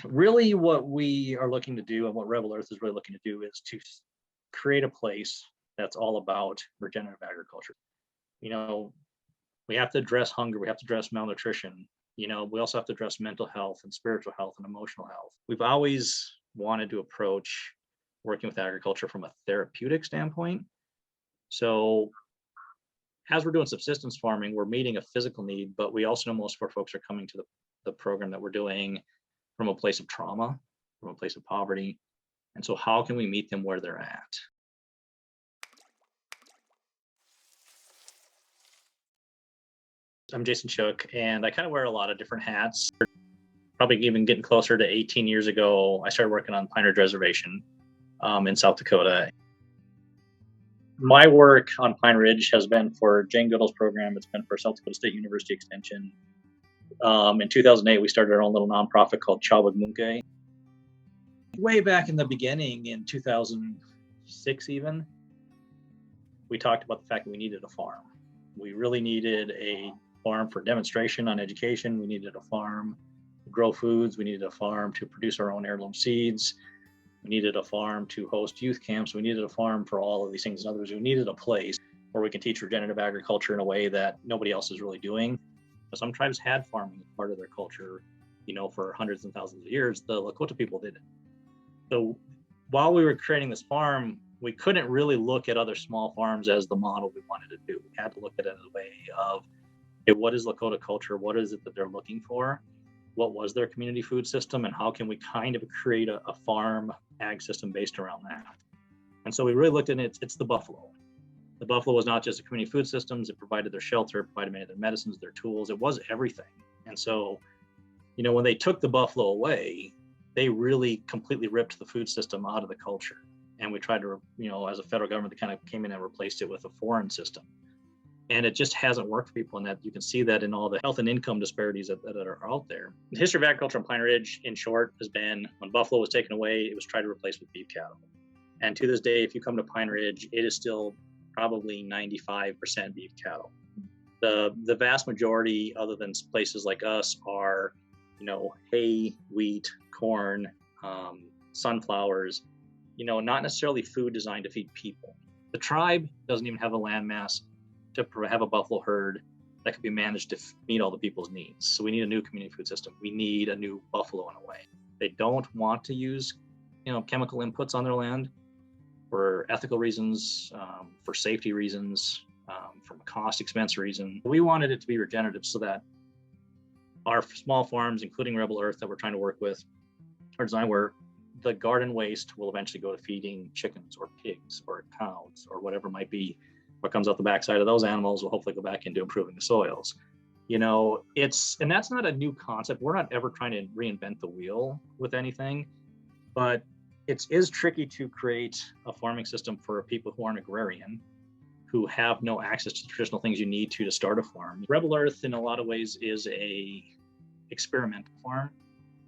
Really what we are looking to do and what Rebel Earth is really looking to do is to create a place that's all about regenerative agriculture. You know, we have to address hunger, we have to address malnutrition. We also have to address mental health and spiritual health and emotional health. We've always wanted to approach working with agriculture from a therapeutic standpoint. So as we're doing subsistence farming, we're meeting a physical need, but we also know most of our folks are coming to the program that we're doing from a place of trauma, from a place of poverty. And so how can we meet them where they're at? I'm Jason Schoch, and I kind of wear a lot of different hats. Probably even getting closer to 18 years ago, I started working on Pine Ridge Reservation in South Dakota. My work on Pine Ridge has been for Jane Goodall's program. It's been for South Dakota State University Extension. In 2008, we started our own little nonprofit called Čáŋ Wígmuŋke. Way back in the beginning, in 2006 even, we talked about the fact that we needed a farm. We really needed a farm for demonstration on education. We needed a farm to grow foods. We needed a farm to produce our own heirloom seeds. We needed a farm to host youth camps. We needed a farm for all of these things. In other words, we needed a place where we can teach regenerative agriculture in a way that nobody else is really doing. Some tribes had farming as part of their culture, for hundreds and thousands of years. The Lakota people didn't. So while we were creating this farm, we couldn't really look at other small farms as the model we wanted to do. We had to look at it as a way of, okay, what is Lakota culture? What is it that they're looking for? What was their community food system? And how can we kind of create a farm ag system based around that? And so we really looked at it. It's the buffalo. The buffalo was not just a community food systems. It provided their shelter, provided many of their medicines, their tools. It was everything. And so, when they took the buffalo away, they really completely ripped the food system out of the culture. And we tried to, as a federal government, they kind of came in and replaced it with a foreign system. And it just hasn't worked for people. And that you can see that in all the health and income disparities that are out there. The history of agriculture on Pine Ridge, in short, has been when buffalo was taken away, it was tried to replace with beef cattle. And to this day, if you come to Pine Ridge, it is still probably 95% beef cattle. The vast majority, other than places like us, are, hay, wheat, corn, sunflowers, not necessarily food designed to feed people. The tribe doesn't even have a land mass to have a buffalo herd that could be managed to meet all the people's needs. So we need a new community food system. We need a new buffalo in a way. They don't want to use, chemical inputs on their land for ethical reasons, for safety reasons, from a cost expense reason. We wanted it to be regenerative so that our small farms, including Rebel Earth that we're trying to work with, are designed where the garden waste will eventually go to feeding chickens or pigs or cows or whatever might be. What comes out the backside of those animals will hopefully go back into improving the soils. And that's not a new concept. We're not ever trying to reinvent the wheel with anything, but it is tricky to create a farming system for people who aren't agrarian, who have no access to the traditional things you need to start a farm. Rebel Earth, in a lot of ways, is a experimental farm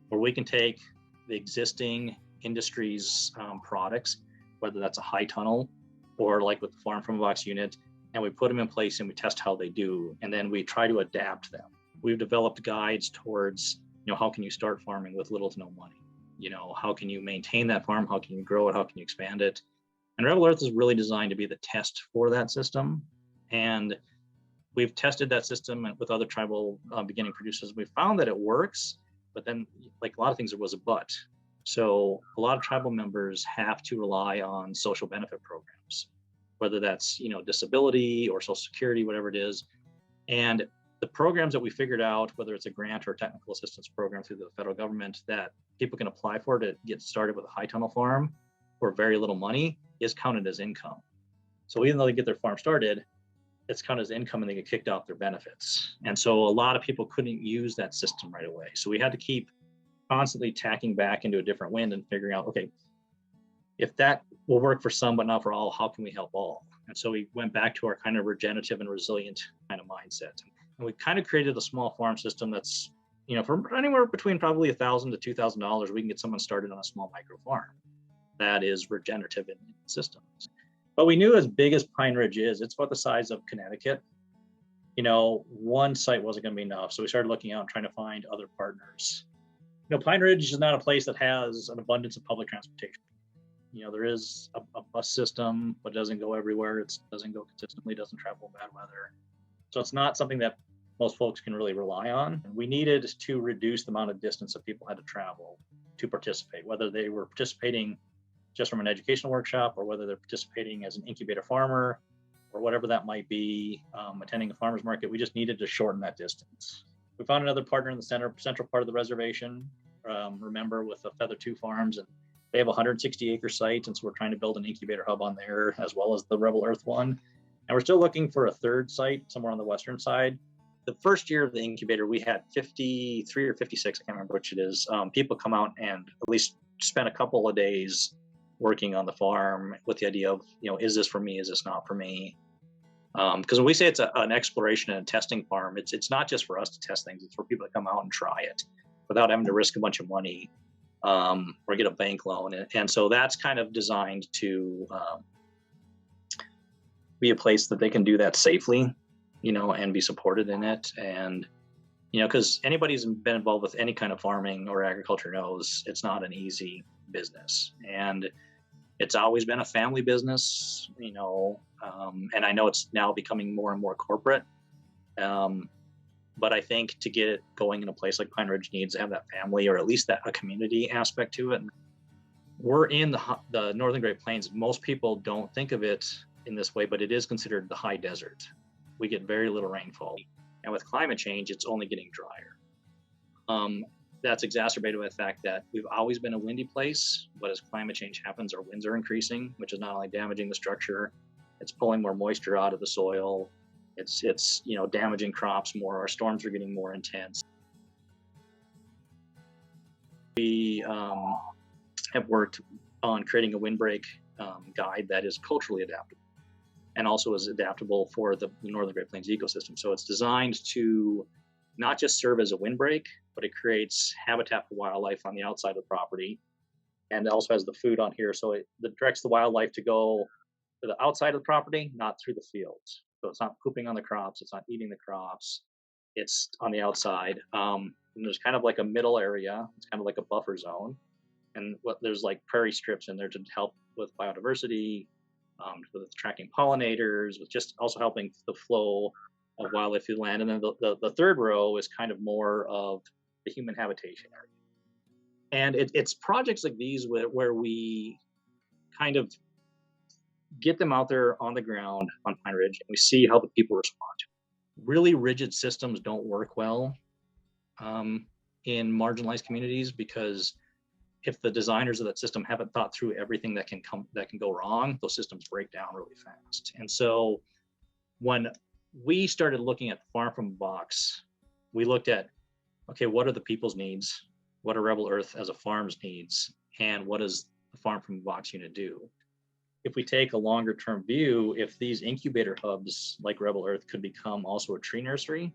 where we can take the existing industry's products, whether that's a high tunnel or like with the farm from a box unit, and we put them in place and we test how they do, and then we try to adapt them. We've developed guides towards, how can you start farming with little to no money? How can you maintain that farm? How can you grow it? How can you expand it? And Rebel Earth is really designed to be the test for that system. And we've tested that system with other tribal beginning producers. We found that it works, but then like a lot of things, there was a but. So a lot of tribal members have to rely on social benefit programs, whether that's, disability or Social Security, whatever it is. And the programs that we figured out, whether it's a grant or a technical assistance program through the federal government that people can apply for to get started with a high tunnel farm for very little money, is counted as income. So even though they get their farm started, it's counted as income and they get kicked off their benefits. And so a lot of people couldn't use that system right away. So we had to keep constantly tacking back into a different wind and figuring out, okay, if that will work for some but not for all, how can we help all? And so we went back to our kind of regenerative and resilient kind of mindset. And we kind of created a small farm system that's, for anywhere between probably $1,000 to $2,000, we can get someone started on a small micro farm that is regenerative in systems. But we knew as big as Pine Ridge is, it's about the size of Connecticut. One site wasn't going to be enough. So we started looking out and trying to find other partners. Pine Ridge is not a place that has an abundance of public transportation. There is a bus system, but it doesn't go everywhere. It doesn't go consistently, doesn't travel in bad weather. So it's not something that most folks can really rely on. We needed to reduce the amount of distance that people had to travel to participate, whether they were participating just from an educational workshop or whether they're participating as an incubator farmer or whatever that might be, attending a farmer's market. We just needed to shorten that distance. We found another partner in the central part of the reservation, remember, with the Feather 2 Farms, and they have a 160-acre site, and so we're trying to build an incubator hub on there as well as the Rebel Earth one. And we're still looking for a third site somewhere on the western side. The first year of the incubator, we had 53 or 56, I can't remember which it is, people come out and at least spend a couple of days working on the farm with the idea of, is this for me? Is this not for me? Because when we say it's an exploration and a testing farm, it's not just for us to test things. It's for people to come out and try it without having to risk a bunch of money or get a bank loan. And so that's kind of designed to be a place that they can do that safely, and be supported in it. And, because anybody who's been involved with any kind of farming or agriculture knows it's not an easy business. And it's always been a family business, and I know it's now becoming more and more corporate. But I think to get it going in a place like Pine Ridge needs to have that family, or at least a community aspect to it. We're in the Northern Great Plains. Most people don't think of it in this way, but it is considered the high desert. We get very little rainfall. And with climate change, it's only getting drier. That's exacerbated by the fact that we've always been a windy place, but as climate change happens, our winds are increasing, which is not only damaging the structure, it's pulling more moisture out of the soil. It's damaging crops more. Our storms are getting more intense. We have worked on creating a windbreak guide that is culturally adaptable and also is adaptable for the Northern Great Plains ecosystem. So it's designed to not just serve as a windbreak, but it creates habitat for wildlife on the outside of the property, and it also has the food on here. So it directs the wildlife to go to the outside of the property, not through the fields. So it's not pooping on the crops, it's not eating the crops, it's on the outside. And there's kind of like a middle area, it's kind of like a buffer zone. And there's like prairie strips in there to help with biodiversity, with attracting pollinators, with just also helping the flow of wildlife through the land. And then the third row is kind of more of the human habitation area. And it's projects like these where we kind of get them out there on the ground on Pine Ridge, and we see how the people respond to it. Really rigid systems don't work well in marginalized communities, because if the designers of that system haven't thought through everything that can go wrong, those systems break down really fast. And so when we started looking at Farm from a Box, we looked at, okay, what are the people's needs? What are Rebel Earth as a farm's needs? And what does the Farm from a Box unit do? If we take a longer term view, if these incubator hubs like Rebel Earth could become also a tree nursery,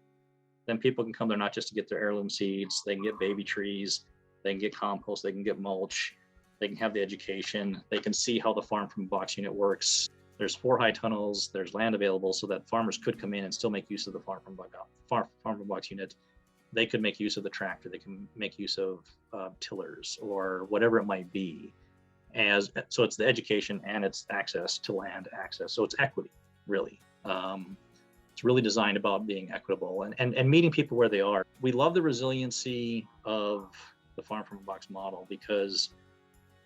then people can come there not just to get their heirloom seeds, they can get baby trees, they can get compost, they can get mulch, they can have the education, they can see how the Farm from a Box unit works. There's 4 high tunnels, there's land available so that farmers could come in and still make use of the Farm from a Box unit. They could make use of the tractor, they can make use of tillers or whatever it might be. So it's the education and it's access to land access. So it's equity, really. It's really designed about being equitable and meeting people where they are. We love the resiliency of the Farm from a Box model, because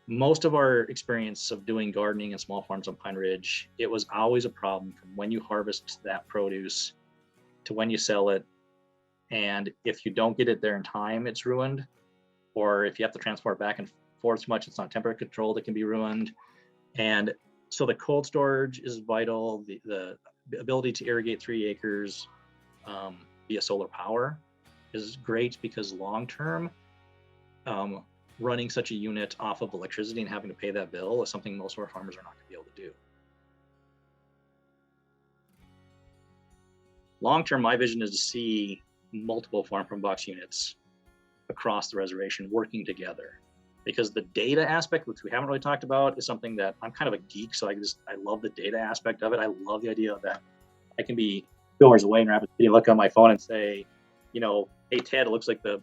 most of our experience of doing gardening and small farms on Pine Ridge, it was always a problem from when you harvest that produce to when you sell it. And if you don't get it there in time, it's ruined. Or if you have to transport back and forth too much, it's not temperature controlled, it can be ruined. And so the cold storage is vital. The ability to irrigate 3 acres via solar power is great, because long-term, running such a unit off of electricity and having to pay that bill is something most of our farmers are not going to be able to do. Long-term, my vision is to see multiple Farm from a Box units across the reservation working together, because the data aspect, which we haven't really talked about, is something that I'm kind of a geek, so I love the data aspect of it. I love the idea that I can be 2 hours away in Rapid City, look on my phone and say, hey, Ted, it looks like the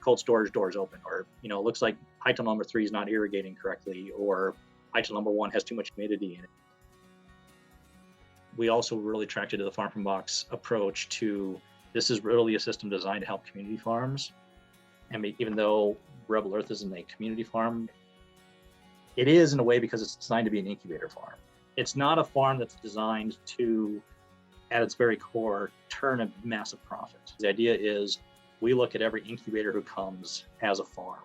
cold storage door is open, or, it looks like high tunnel number 3 is not irrigating correctly, or high tunnel number 1 has too much humidity in it. We also really attracted to the farm from box approach to, this is really a system designed to help community farms. I mean, even though Rebel Earth isn't a community farm, it is in a way because it's designed to be an incubator farm. It's not a farm that's designed to, at its very core, turn a massive profit. The idea is we look at every incubator who comes as a farm.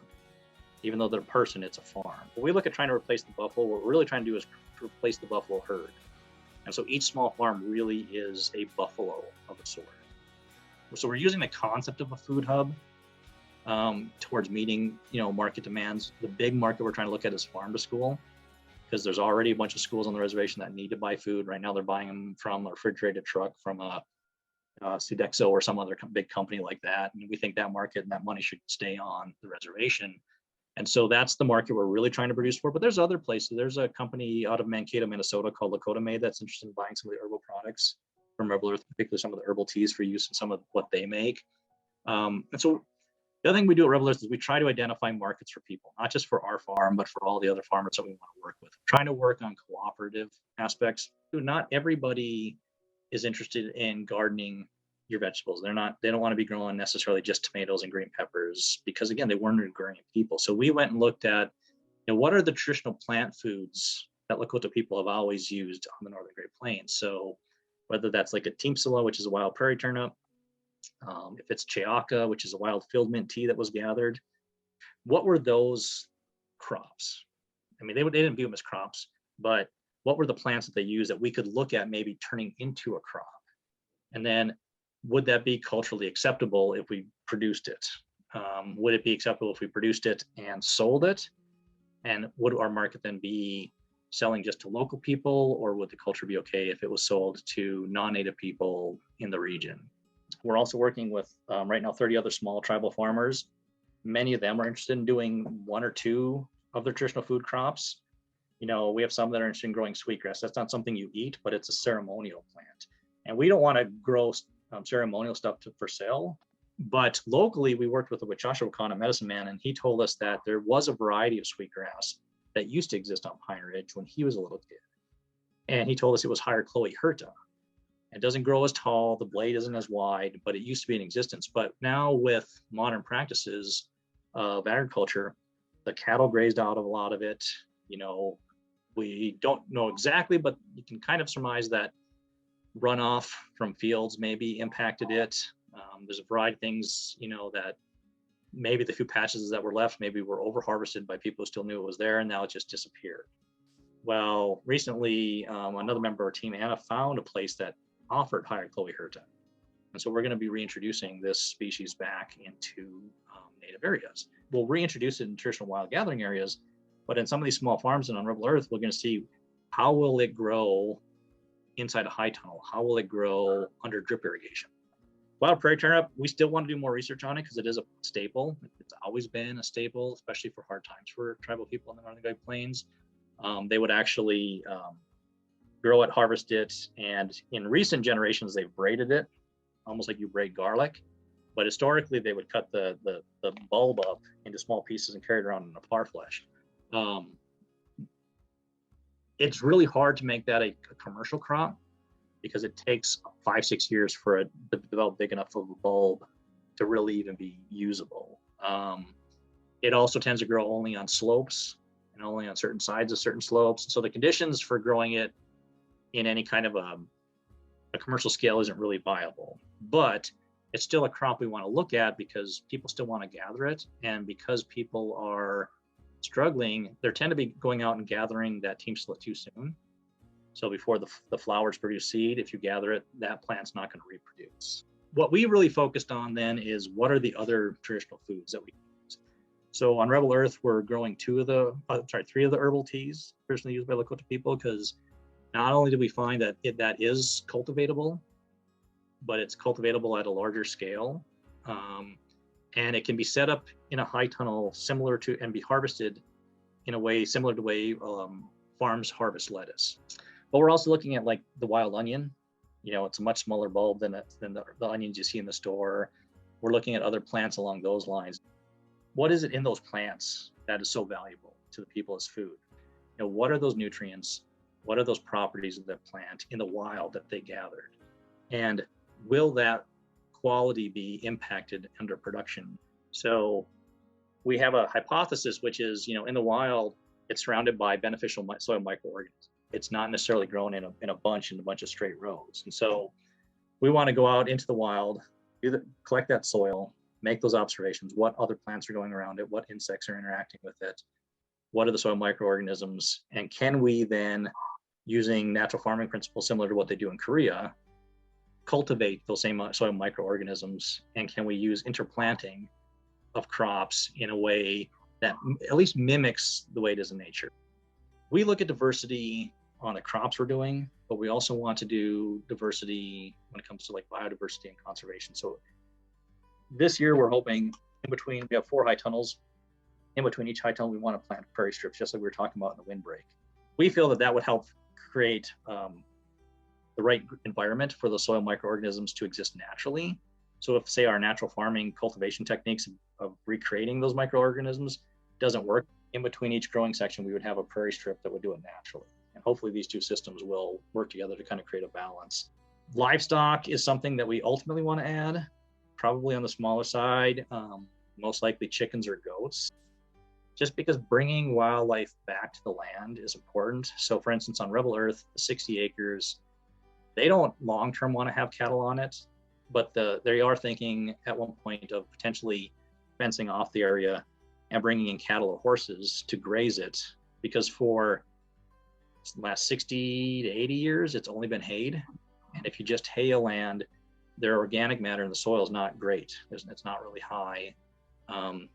Even though they're a person, it's a farm. When we look at trying to replace the buffalo, what we're really trying to do is replace the buffalo herd. And so each small farm really is a buffalo of a sort. So we're using the concept of a food hub towards meeting, market demands. The big market we're trying to look at is farm to school, because there's already a bunch of schools on the reservation that need to buy food. Right now, they're buying them from a refrigerated truck from a Sodexo or some other big company like that. And we think that market and that money should stay on the reservation. And so that's the market we're really trying to produce for. But there's other places. There's a company out of Mankato, Minnesota called Lakota that's interested in buying some of the herbal products from Rebel Earth, particularly some of the herbal teas for use in some of what they make. And so the other thing we do at Rebel Earth is we try to identify markets for people, not just for our farm, but for all the other farmers that we want to work with. We're trying to work on cooperative aspects. Not everybody is interested in gardening your vegetables. They don't want to be growing necessarily just tomatoes and green peppers, because again, they weren't agrarian people. So we went and looked at, what are the traditional plant foods that Lakota people have always used on the Northern Great Plains. So whether that's like a teamsula, which is a wild prairie turnip, if it's Chayaka, which is a wild field mint tea that was gathered, what were those crops? I mean, they didn't view them as crops, but what were the plants that they used that we could look at maybe turning into a crop? And then would that be culturally acceptable if we produced it? Would it be acceptable if we produced it and sold it? And would our market then be selling just to local people, or would the culture be okay if it was sold to non-native people in the region? We're also working with right now 30 other small tribal farmers. Many of them are interested in doing 1 or 2 of their traditional food crops. We have some that are interested in growing sweetgrass. That's not something you eat, but it's a ceremonial plant. And we don't want to grow ceremonial stuff for sale. But locally, we worked with a Wichasha Wakana medicine man, and he told us that there was a variety of sweetgrass that used to exist on Pine Ridge when he was a little kid. And he told us it was Hierchloe-hirta. It doesn't grow as tall, the blade isn't as wide, but it used to be in existence. But now with modern practices of agriculture, the cattle grazed out of a lot of it. We don't know exactly, but you can kind of surmise that runoff from fields maybe impacted it. There's a variety of things, that maybe the few patches that were left maybe were over harvested by people who still knew it was there, and now it just disappeared. Well, recently, another member of our team, Anna, found a place that offered Hierchloe-hirta. And so we're going to be reintroducing this species back into native areas. We'll reintroduce it in traditional wild gathering areas, but in some of these small farms and on Rebel Earth, we're going to see how will it grow inside a high tunnel? How will it grow under drip irrigation? Wild prairie turnip, we still want to do more research on it because it is a staple. It's always been a staple, especially for hard times for tribal people in the Northern Great Plains. They would actually grow it, harvest it, and in recent generations, they've braided it, almost like you braid garlic. But historically, they would cut the bulb up into small pieces and carry it around in a par flesh. It's really hard to make that a commercial crop because it takes 5-6 years for it to develop big enough of a bulb to really even be usable. It also tends to grow only on slopes and only on certain sides of certain slopes. So the conditions for growing it in any kind of a commercial scale isn't really viable, but it's still a crop we want to look at because people still want to gather it. And because people are struggling, they tend to be going out and gathering that teamsula too soon. So before the flowers produce seed, if you gather it, that plant's not going to reproduce. What we really focused on then is what are the other traditional foods that we use. So on Rebel Earth, we're growing 3 of the herbal teas traditionally used by Lakota people, because not only do we find that that is cultivatable, but it's cultivatable at a larger scale. And it can be set up in a high tunnel similar to, and be harvested in a way similar to the way farms harvest lettuce. But we're also looking at like the wild onion. It's a much smaller bulb than the onions you see in the store. We're looking at other plants along those lines. What is it in those plants that is so valuable to the people as food? What are those nutrients? What are those properties of that plant in the wild that they gathered? And will that quality be impacted under production? So we have a hypothesis, which is, in the wild, it's surrounded by beneficial soil microorganisms. It's not necessarily grown in a bunch of straight rows. And so we want to go out into the wild, collect that soil, make those observations. What other plants are going around it? What insects are interacting with it? What are the soil microorganisms? And can we then, using natural farming principles similar to what they do in Korea, cultivate those same soil microorganisms? And can we use interplanting of crops in a way that at least mimics the way it is in nature? We look at diversity on the crops we're doing, but we also want to do diversity when it comes to like biodiversity and conservation. So this year we're hoping we have 4 high tunnels. In between each high tunnel, we want to plant prairie strips, just like we were talking about in the windbreak. We feel that would help create the right environment for the soil microorganisms to exist naturally. So if, say, our natural farming cultivation techniques of recreating those microorganisms doesn't work, in between each growing section, we would have a prairie strip that would do it naturally. And hopefully these two systems will work together to kind of create a balance. Livestock is something that we ultimately want to add, probably on the smaller side, most likely chickens or goats, just because bringing wildlife back to the land is important. So for instance, on Rebel Earth, the 60 acres, they don't long-term want to have cattle on it, but they are thinking at one point of potentially fencing off the area and bringing in cattle or horses to graze it, because for the last 60 to 80 years, it's only been hayed. And if you just hay a land, their organic matter in the soil is not great. It's not really high.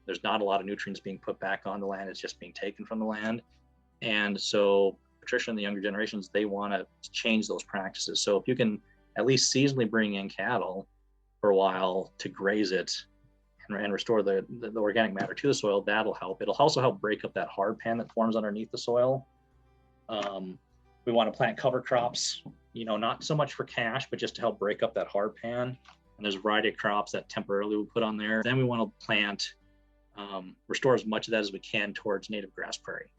There's not a lot of nutrients being put back on the land. It's just being taken from the land. And so Patricia and the younger generations, they want to change those practices. So if you can at least seasonally bring in cattle for a while to graze it and restore the organic matter to the soil, that'll help. It'll also help break up that hard pan that forms underneath the soil. We want to plant cover crops, not so much for cash, but just to help break up that hard pan. And there's a variety of crops that temporarily we put on there. Then we want to plant, restore as much of that as we can towards native grass prairie,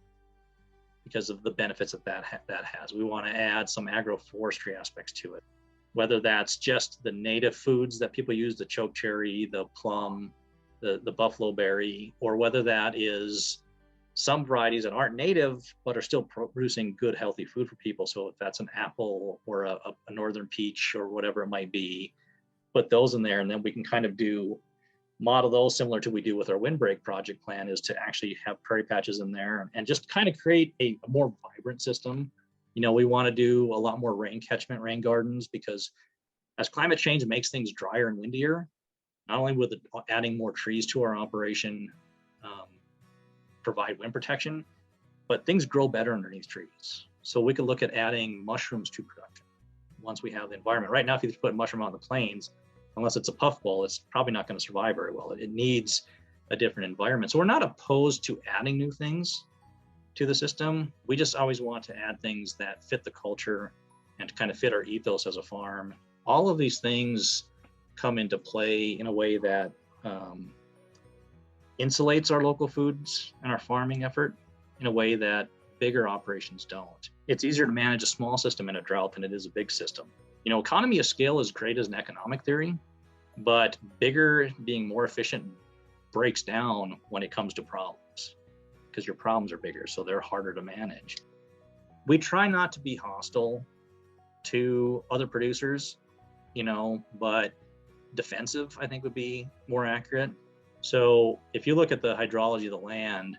because of the benefits that has. We want to add some agroforestry aspects to it, whether that's just the native foods that people use, the chokecherry, the plum, the buffalo berry, or whether that is some varieties that aren't native but are still producing good, healthy food for people. So if that's an apple or a northern peach or whatever it might be, put those in there, and then we can kind of model those similar to what we do with our windbreak project plan, is to actually have prairie patches in there and just kind of create a more vibrant system. We want to do a lot more rain gardens, because as climate change makes things drier and windier, not only with adding more trees to our operation provide wind protection, but things grow better underneath trees. So we could look at adding mushrooms to production once we have the environment. Right now, if you just put a mushroom on the plains, unless it's a puffball, it's probably not going to survive very well. It needs a different environment. So we're not opposed to adding new things to the system. We just always want to add things that fit the culture and to kind of fit our ethos as a farm. All of these things come into play in a way that insulates our local foods and our farming effort in a way that bigger operations don't. It's easier to manage a small system in a drought than it is a big system. Economy of scale is great as an economic theory, but bigger, being more efficient, breaks down when it comes to problems, because your problems are bigger, so they're harder to manage. We try not to be hostile to other producers, but defensive, I think, would be more accurate. So if you look at the hydrology of the land,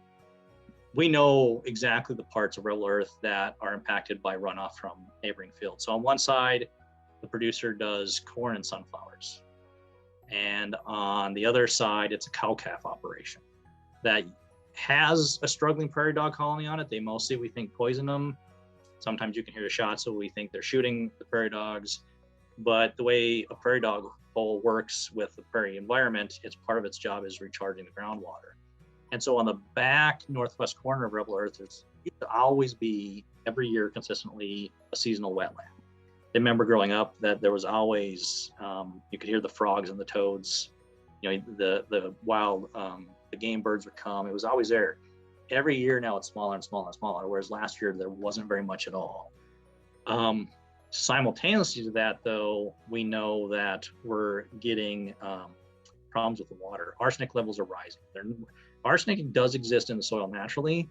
we know exactly the parts of Rebel Earth that are impacted by runoff from neighboring fields. So on one side, the producer does corn and sunflowers. And on the other side, it's a cow-calf operation that has a struggling prairie dog colony on it. They mostly, we think, poison them. Sometimes you can hear the shots, so we think they're shooting the prairie dogs. But the way a prairie dog hole works with the prairie environment, it's part of its job is recharging the groundwater. And so on the back northwest corner of Rebel Earth, there's used to always be, every year consistently, a seasonal wetland. I remember growing up that there was always, you could hear the frogs and the toads the wild, the game birds would come. It was always there. Every year now it's smaller and smaller and smaller, whereas last year there wasn't very much at all. Simultaneously to that, though, we know that we're getting problems with the water. Arsenic levels are rising. Arsenic does exist in the soil naturally,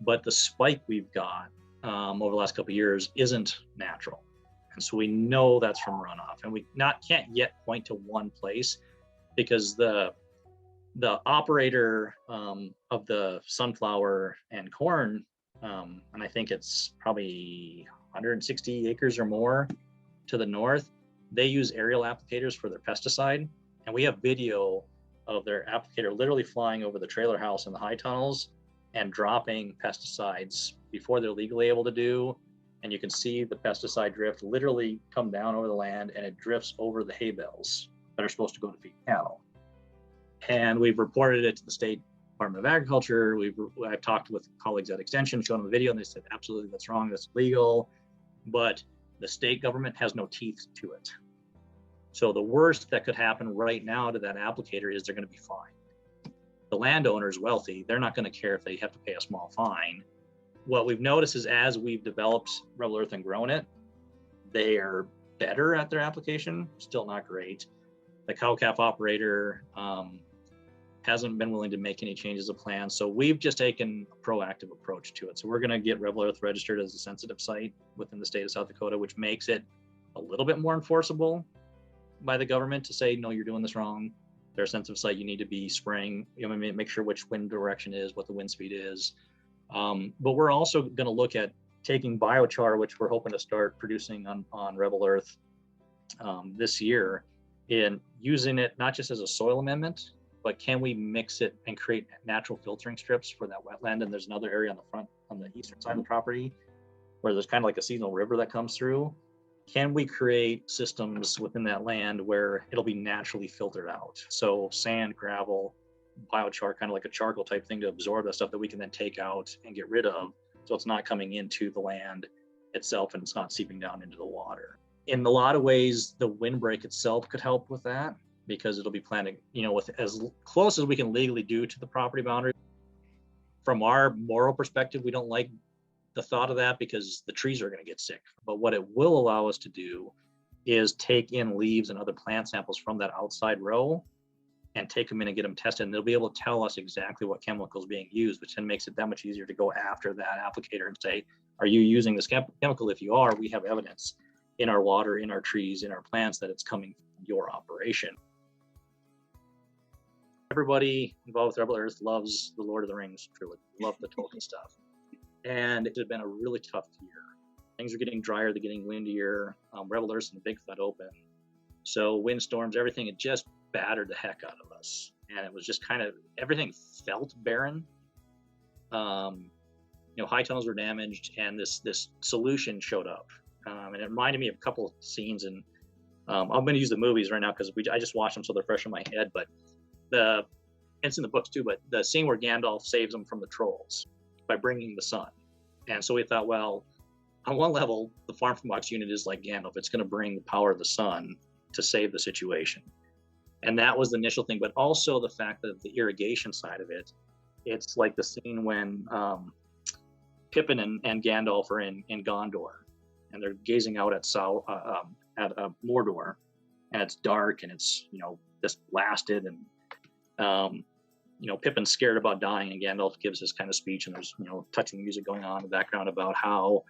but the spike we've got over the last couple of years isn't natural. And so we know that's from runoff. And we can't yet point to one place, because the operator of the sunflower and corn, and I think it's probably 160 acres or more to the north, they use aerial applicators for their pesticide. And we have video of their applicator literally flying over the trailer house in the high tunnels and dropping pesticides before they're legally able to do. And you can see the pesticide drift literally come down over the land, and it drifts over the hay bales that are supposed to go to feed cattle. And we've reported it to the State Department of Agriculture. I've talked with colleagues at Extension, shown them the video, and they said, absolutely, that's wrong, that's illegal. But the state government has no teeth to it. So the worst that could happen right now to that applicator is they're going to be fined. The landowner is wealthy. They're not going to care if they have to pay a small fine. What we've noticed is, as we've developed Rebel Earth and grown it, they are better at their application, still not great. The cow-calf operator hasn't been willing to make any changes of plan. So we've just taken a proactive approach to it. So we're going to get Rebel Earth registered as a sensitive site within the state of South Dakota, which makes it a little bit more enforceable by the government to say, no, you're doing this wrong. They're a sensitive site. You need to be spraying, make sure which wind direction is, what the wind speed is. But we're also going to look at taking biochar, which we're hoping to start producing on Rebel Earth this year, and using it not just as a soil amendment, but can we mix it and create natural filtering strips for that wetland? And there's another area on the eastern side of the property where there's kind of like a seasonal river that comes through. Can we create systems within that land where it'll be naturally filtered out? So sand, gravel, biochar, kind of like a charcoal type thing to absorb that stuff that we can then take out and get rid of. So it's not coming into the land itself and it's not seeping down into the water. In a lot of ways, the windbreak itself could help with that, because it'll be planted, with as close as we can legally do to the property boundary. From our moral perspective, we don't like the thought of that because the trees are going to get sick. But what it will allow us to do is take in leaves and other plant samples from that outside row and take them in and get them tested. And they'll be able to tell us exactly what chemical is being used, which then makes it that much easier to go after that applicator and say, are you using this chemical? If you are, we have evidence in our water, in our trees, in our plants that it's coming from your operation. Everybody involved with Rebel Earth loves the Lord of the Rings trilogy, love the Tolkien stuff. And it has been a really tough year. Things are getting drier, they're getting windier. Rebel Earth's in the big flat open. So windstorms, everything, it just battered the heck out of us. And it was just kind of, everything felt barren. High tunnels were damaged, and this solution showed up. And it reminded me of a couple of scenes, and I'm going to use the movies right now because I just watched them, so they're fresh in my head. But it's in the books too, but the scene where Gandalf saves them from the trolls by bringing the sun. And so we thought, well, on one level, the Farm from Box unit is like Gandalf. It's going to bring the power of the sun to save the situation. And that was the initial thing. But also the fact that the irrigation side of it, it's like the scene when Pippin and Gandalf are in Gondor, and they're gazing out at Mordor, and it's dark and it's just blasted, and Pippin's scared about dying, and Gandalf gives this kind of speech, and there's touching music going on in the background about how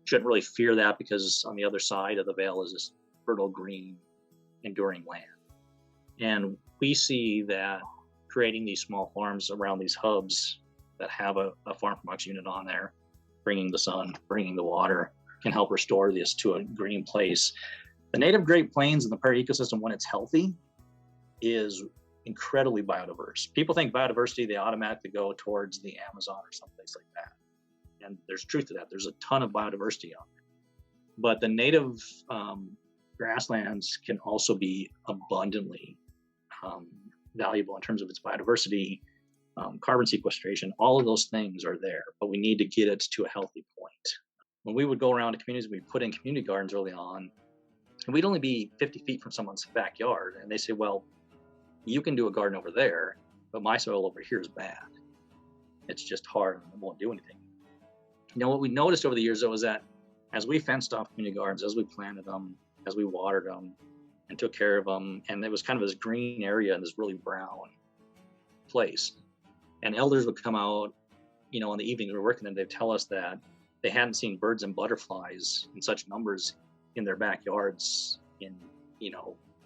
shouldn't really fear that, because on the other side of the veil is this fertile, green, enduring land. And we see that creating these small farms around these hubs that have a Farm from Box unit on there, bringing the sun, bringing the water, can help restore this to a green place. The native Great Plains and the prairie ecosystem, when it's healthy, is incredibly biodiverse. People think biodiversity, they automatically go towards the Amazon or someplace like that. And there's truth to that. There's a ton of biodiversity out there. But the native grasslands can also be abundantly valuable in terms of its biodiversity, carbon sequestration. All of those things are there, but we need to get it to a healthy point. When we would go around to communities, we put in community gardens early on, and we'd only be 50 feet from someone's backyard. And they say, well, you can do a garden over there, but my soil over here is bad. It's just hard and it won't do anything. What we noticed over the years, though, is that as we fenced off community gardens, as we planted them, as we watered them and took care of them, and it was kind of this green area in this really brown place. And elders would come out, in the evenings we were working, and they'd tell us that they hadn't seen birds and butterflies in such numbers in their backyards in,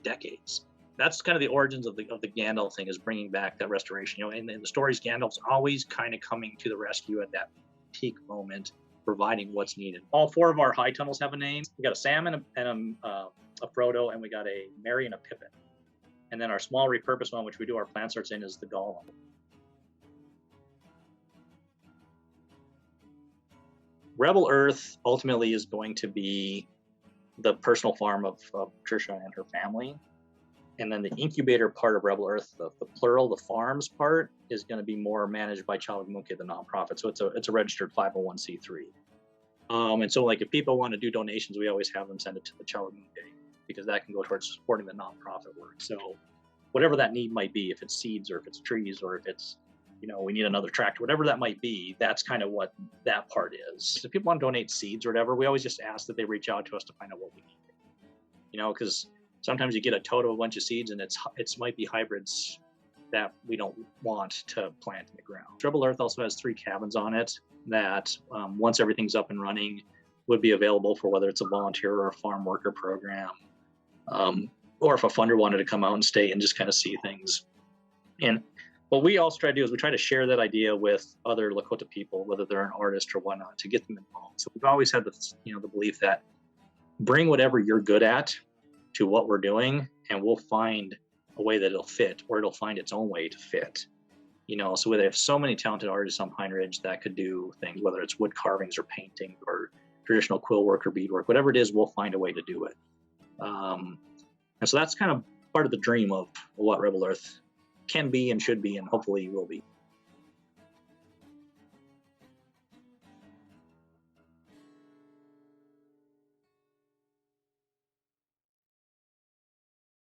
decades. That's kind of the origins of the Gandalf thing, is bringing back that restoration. In the stories, Gandalf's always kind of coming to the rescue at that peak moment, providing what's needed. All 4 of our high tunnels have a name. We got a Sam and a Frodo, and we got a Merry and a Pippin. And then our small repurposed one, which we do our plant sorts in, is the Gollum. Rebel Earth ultimately is going to be the personal farm of Patricia and her family. And then the incubator part of Rebel Earth, the plural, the farms part, is going to be more managed by Čáŋ Wígmuŋke, the nonprofit. So it's a registered 501c3. And so, if people want to do donations, we always have them send it to the Čáŋ Wígmuŋke, because that can go towards supporting the nonprofit work. So whatever that need might be, if it's seeds or if it's trees or if it's, we need another tractor, whatever that might be, that's kind of what that part is. If people want to donate seeds or whatever, we always just ask that they reach out to us to find out what we need. Because sometimes you get a total of a bunch of seeds, and it might be hybrids that we don't want to plant in the ground. Rebel Earth also has 3 cabins on it that once everything's up and running would be available for whether it's a volunteer or a farm worker program, or if a funder wanted to come out and stay and just kind of see things. And what we also try to do is we try to share that idea with other Lakota people, whether they're an artist or whatnot, to get them involved. So we've always had the belief that bring whatever you're good at to what we're doing, and we'll find a way that it'll fit, or it'll find its own way to fit. So they have so many talented artists on Pine Ridge that could do things, whether it's wood carvings or painting or traditional quill work or beadwork, whatever it is, we'll find a way to do it. And so that's kind of part of the dream of what Rebel Earth can be and should be, and hopefully will be.